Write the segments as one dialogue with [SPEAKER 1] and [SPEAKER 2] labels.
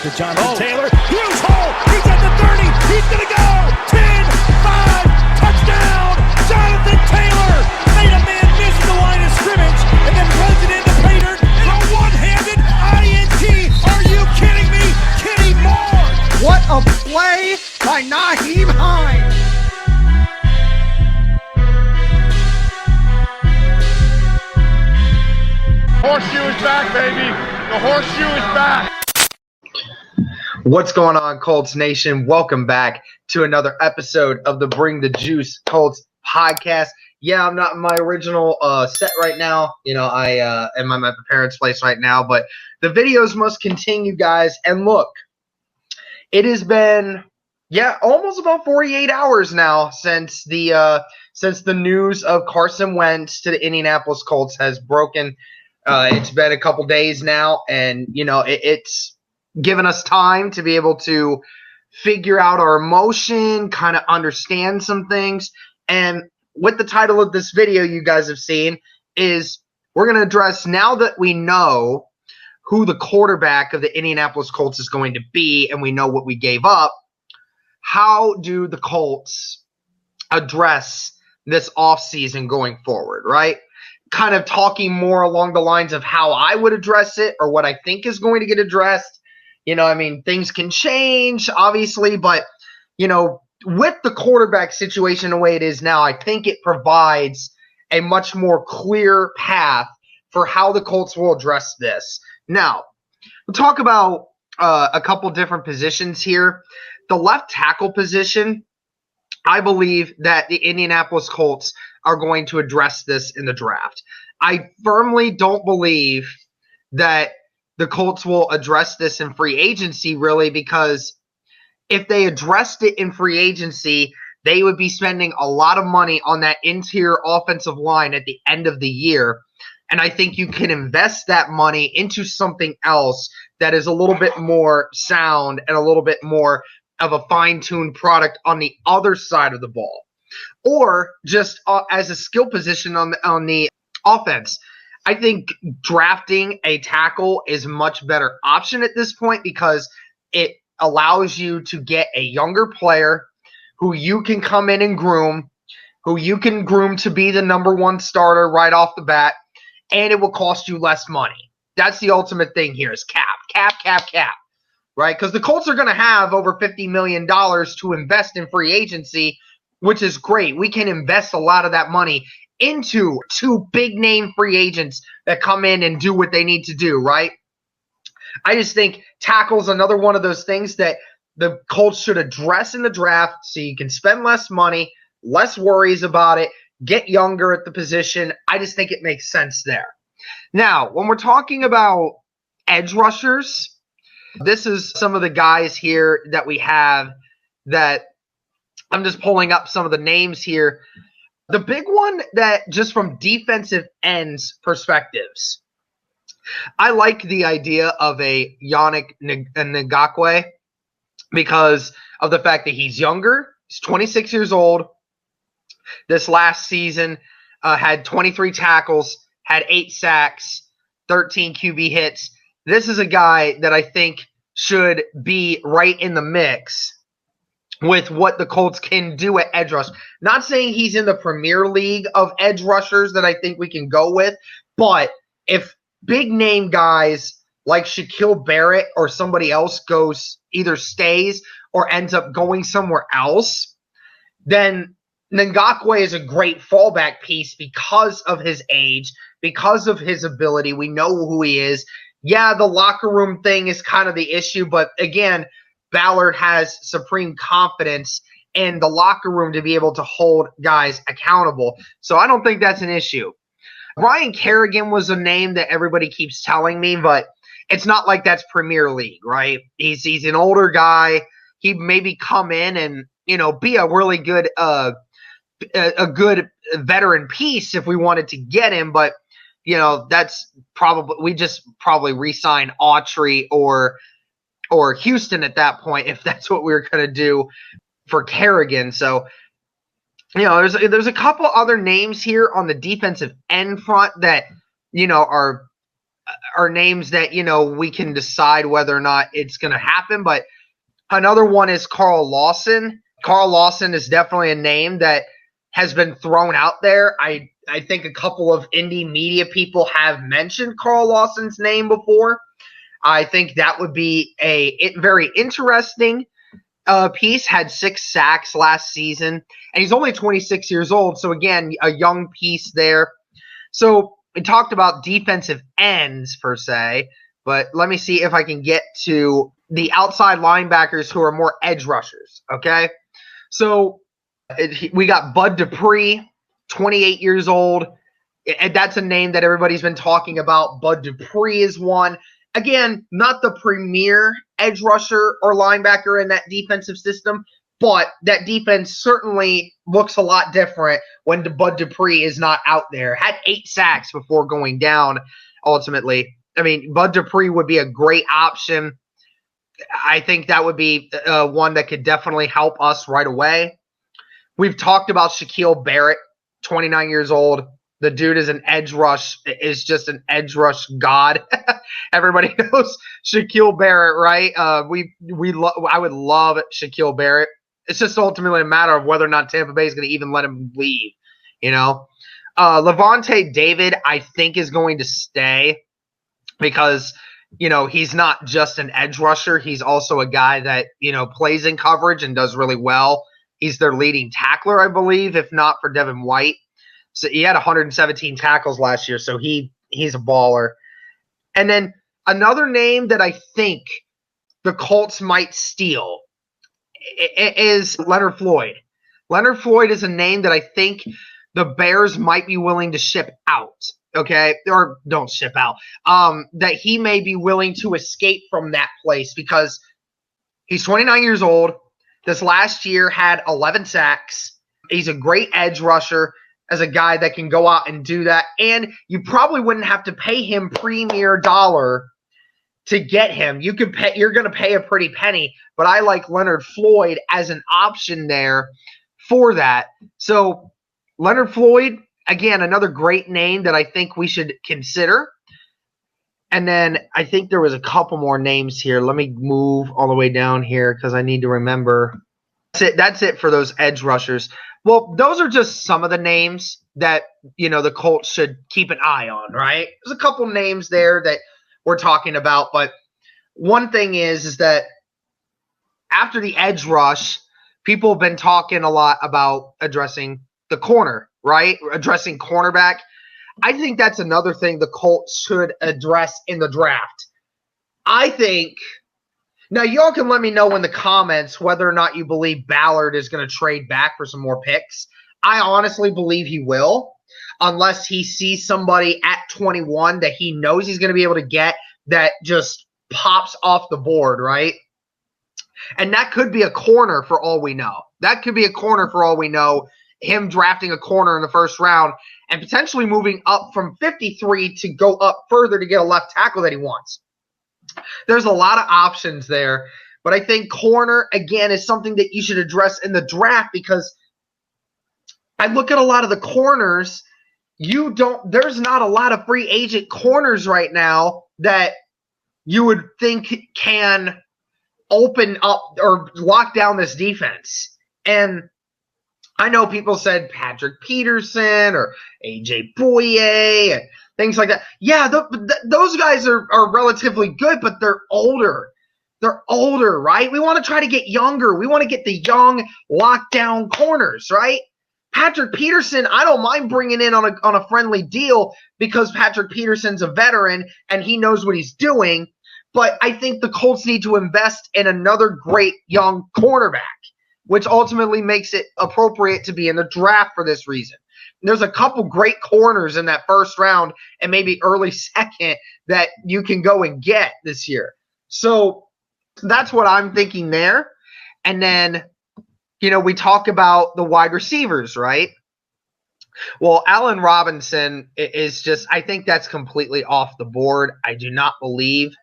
[SPEAKER 1] to Jonathan Taylor. Huge hole. He's at the 30. He's going to go. 10, 5, touchdown. Jonathan Taylor made a man miss the line of scrimmage and then runs it into pay dirt for a one-handed INT. Are you kidding me? Kenny Moore.
[SPEAKER 2] What a play by Nyheim Hines.
[SPEAKER 3] Horseshoe is back, baby. The horseshoe is back.
[SPEAKER 4] What's going on, Colts Nation? Welcome back to another episode of the Bring the Juice Colts podcast. Yeah, I'm not in my original set right now. You know, I am at my parents' place right now, but the videos must continue, guys. And look, it has been, almost about 48 hours now since the news of Carson Wentz to the Indianapolis Colts has broken. It's been a couple days now, and, you know, it's given us time to be able to figure out our emotion, kind of understand some things. And what the title of this video you guys have seen is we're going to address, now that we know who the quarterback of the Indianapolis Colts is going to be and we know what we gave up, how do the Colts address this offseason going forward, right? Kind of talking more along the lines of how I would address it or what I think is going to get addressed. You know, I mean, things can change, obviously, but, you know, with the quarterback situation the way it is now, I think it provides a much more clear path for how the Colts will address this. Now, we'll talk about a couple different positions here. The left tackle position, I believe that the Indianapolis Colts are going to address this in the draft. I firmly don't believe that the Colts will address this in free agency, really, because if they addressed it in free agency, they would be spending a lot of money on that interior offensive line at the end of the year. And I think you can invest that money into something else that is a little bit more sound and a little bit more of a fine-tuned product on the other side of the ball. Or just as a skill position on the offense. I think drafting a tackle is a much better option at this point because it allows you to get a younger player who you can come in and groom, who you can groom to be the number one starter right off the bat, and it will cost you less money. That's the ultimate thing here is cap, right? Because the Colts are going to have over $50 million to invest in free agency, which is great. We can invest a lot of that money into two big-name free agents that come in and do what they need to do, right? I just think tackle's another one of those things that the Colts should address in the draft so you can spend less money, less worries about it, get younger at the position. I just think it makes sense there. Now, when we're talking about edge rushers, this is some of the guys here that we have that I'm just pulling up some of the names here. The big one that just from defensive ends perspectives, I like the idea of a Yannick Ngakoue because of the fact that he's younger. He's 26 years old. This last season had 23 tackles, had 8 sacks, 13 QB hits. This is a guy that I think should be right in the mix with what the Colts can do at edge rush. Not saying he's in the Premier League of edge rushers that I think we can go with, but if big name guys like Shaquille Barrett or somebody else either stays or ends up going somewhere else, then Ngakoue is a great fallback piece because of his age, because of his ability. We know who he is. Yeah, the locker room thing is kind of the issue, but again, Ballard has supreme confidence in the locker room to be able to hold guys accountable. So I don't think that's an issue. Ryan Kerrigan was a name that everybody keeps telling me, but it's not like that's Premier League, right? He's an older guy. He maybe come in and, you know, be a really good a good veteran piece if we wanted to get him, but you know, that's probably we just re-sign Autry or Houston at that point if that's what we were going to do for Kerrigan. So, you know, there's a couple other names here on the defensive end front that, you know, are are names that, we can decide whether or not it's going to happen. But another one is Carl Lawson. Carl Lawson is definitely a name that has been thrown out there. I think a couple of indie media people have mentioned Carl Lawson's name before. I think that would be a very interesting piece. Had 6 sacks last season, and he's only 26 years old. So, again, a young piece there. So, we talked about defensive ends, per se, but let me see if I can get to the outside linebackers who are more edge rushers, okay? So, we got Bud Dupree, 28 years old. And that's a name that everybody's been talking about. Bud Dupree is one. Again, not the premier edge rusher or linebacker in that defensive system, but that defense certainly looks a lot different when Bud Dupree is not out there. Had 8 sacks before going down, ultimately. I mean, Bud Dupree would be a great option. I think that would be one that could definitely help us right away. We've talked about Shaquille Barrett, 29 years old. The dude is is just an edge rush god. Everybody knows Shaquille Barrett, right? I would love Shaquille Barrett. It's just ultimately a matter of whether or not Tampa Bay is going to even let him leave, Levante David, I think, is going to stay because, he's not just an edge rusher. He's also a guy that, plays in coverage and does really well. He's their leading tackler, I believe, if not for Devin White. So he had 117 tackles last year, so he's a baller. And then another name that I think the Colts might steal is Leonard Floyd. Leonard Floyd is a name that I think the Bears might be willing to ship out, okay? Or don't ship out. That he may be willing to escape from that place because he's 29 years old. This last year had 11 sacks. He's a great edge rusher as a guy that can go out and do that. And you probably wouldn't have to pay him premier dollar to get him. You're going to pay a pretty penny, but I like Leonard Floyd as an option there for that. So Leonard Floyd, again, another great name that I think we should consider. And then I think there was a couple more names here. Let me move all the way down here because I need to remember. That's it for those edge rushers. Well, those are just some of the names that, the Colts should keep an eye on, right? There's a couple names there that we're talking about, but one thing is that after the edge rush, people have been talking a lot about addressing the corner, right? Addressing cornerback. I think that's another thing the Colts should address in the draft. I think – now, y'all can let me know in the comments whether or not you believe Ballard is going to trade back for some more picks. I honestly believe he will, unless he sees somebody at 21 that he knows he's going to be able to get that just pops off the board, right? And that could be a corner for all we know. That could be a corner for all we know, him drafting a corner in the first round and potentially moving up from 53 to go up further to get a left tackle that he wants. There's a lot of options there, but I think corner, again, is something that you should address in the draft because I look at a lot of the corners. There's not a lot of free agent corners right now that you would think can open up or lock down this defense. And I know people said Patrick Peterson or AJ Bouye and things like that. Yeah, those guys are relatively good, but they're older. They're older, right? We want to try to get younger. We want to get the young lockdown corners, right? Patrick Peterson, I don't mind bringing in on a friendly deal because Patrick Peterson's a veteran and he knows what he's doing. But I think the Colts need to invest in another great young cornerback, which ultimately makes it appropriate to be in the draft for this reason. There's a couple great corners in that first round and maybe early second that you can go and get this year. So that's what I'm thinking there. And then, we talk about the wide receivers, right? Well, Allen Robinson is just, I think that's completely off the board. I do not believe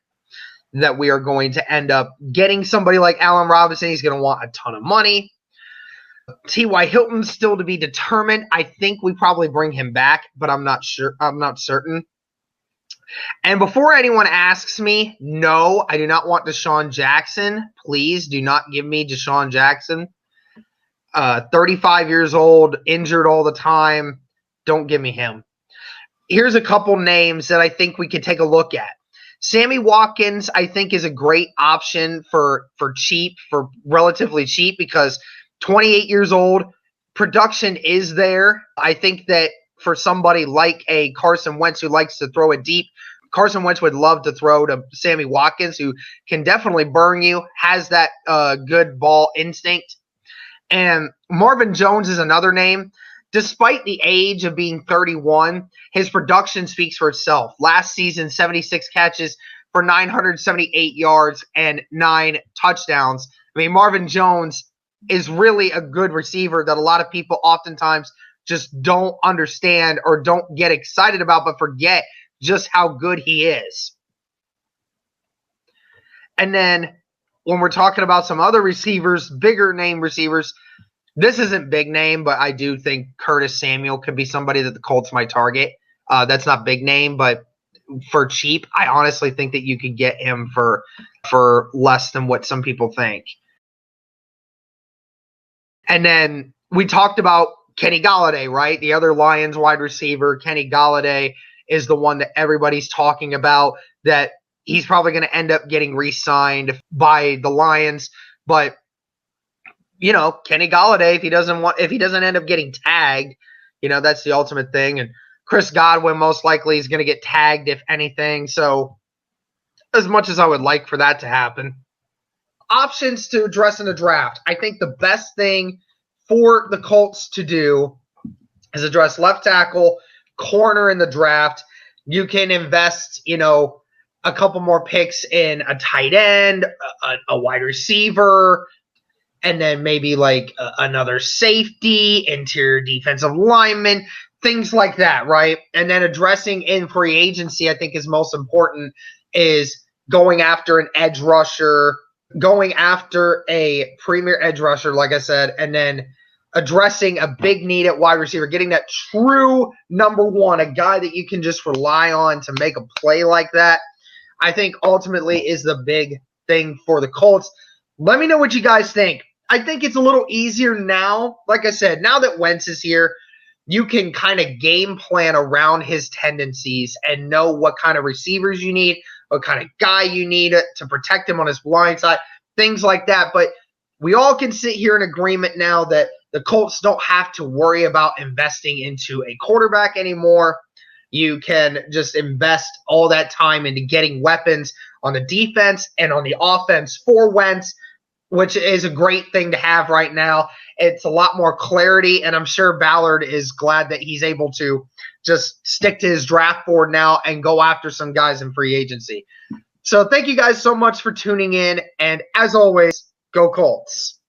[SPEAKER 4] that we are going to end up getting somebody like Allen Robinson. He's going to want a ton of money. T.Y. Hilton's still to be determined. I think we probably bring him back, but I'm not sure. I'm not certain. And before anyone asks me, no, I do not want Deshaun Jackson. Please do not give me Deshaun Jackson. 35 years old, injured all the time. Don't give me him. Here's a couple names that I think we could take a look at. Sammy Watkins, I think, is a great option for relatively cheap, because 28 years old, production is there. I think that for somebody like a Carson Wentz who likes to throw it deep, Carson Wentz would love to throw to Sammy Watkins, who can definitely burn you, has that good ball instinct. And Marvin Jones is another name. Despite the age of being 31, his production speaks for itself. Last season, 76 catches for 978 yards and 9 touchdowns. I mean, Marvin Jones is really a good receiver that a lot of people oftentimes just don't understand or don't get excited about, but forget just how good he is. And then when we're talking about some other receivers, bigger name receivers, this isn't big name, but I do think Curtis Samuel could be somebody that the Colts might target. That's not big name, but for cheap, I honestly think that you could get him for less than what some people think. And then we talked about Kenny Golladay, right? The other Lions wide receiver, Kenny Golladay, is the one that everybody's talking about, that he's probably going to end up getting re-signed by the Lions. But you know, Kenny Golladay, if he doesn't end up getting tagged, you know, that's the ultimate thing. And Chris Godwin most likely is going to get tagged, if anything. So as much as I would like for that to happen. Options to address in the draft. I think the best thing for the Colts to do is address left tackle, corner in the draft. You can invest, you know, a couple more picks in a tight end, a wide receiver, and then maybe like another safety, interior defensive lineman, things like that, right? And then addressing in free agency, I think is most important, is going after an edge rusher, going after a premier edge rusher, like I said, and then addressing a big need at wide receiver, getting that true number one, a guy that you can just rely on to make a play like that, I think ultimately is the big thing for the Colts. Let me know what you guys think. I think it's a little easier now. Like I said, now that Wentz is here, you can kind of game plan around his tendencies and know what kind of receivers you need, what kind of guy you need to protect him on his blind side, things like that. But we all can sit here in agreement now that the Colts don't have to worry about investing into a quarterback anymore. You can just invest all that time into getting weapons on the defense and on the offense for Wentz, which is a great thing to have right now. It's a lot more clarity, and I'm sure Ballard is glad that he's able to just stick to his draft board now and go after some guys in free agency. So thank you guys so much for tuning in, and as always, go Colts.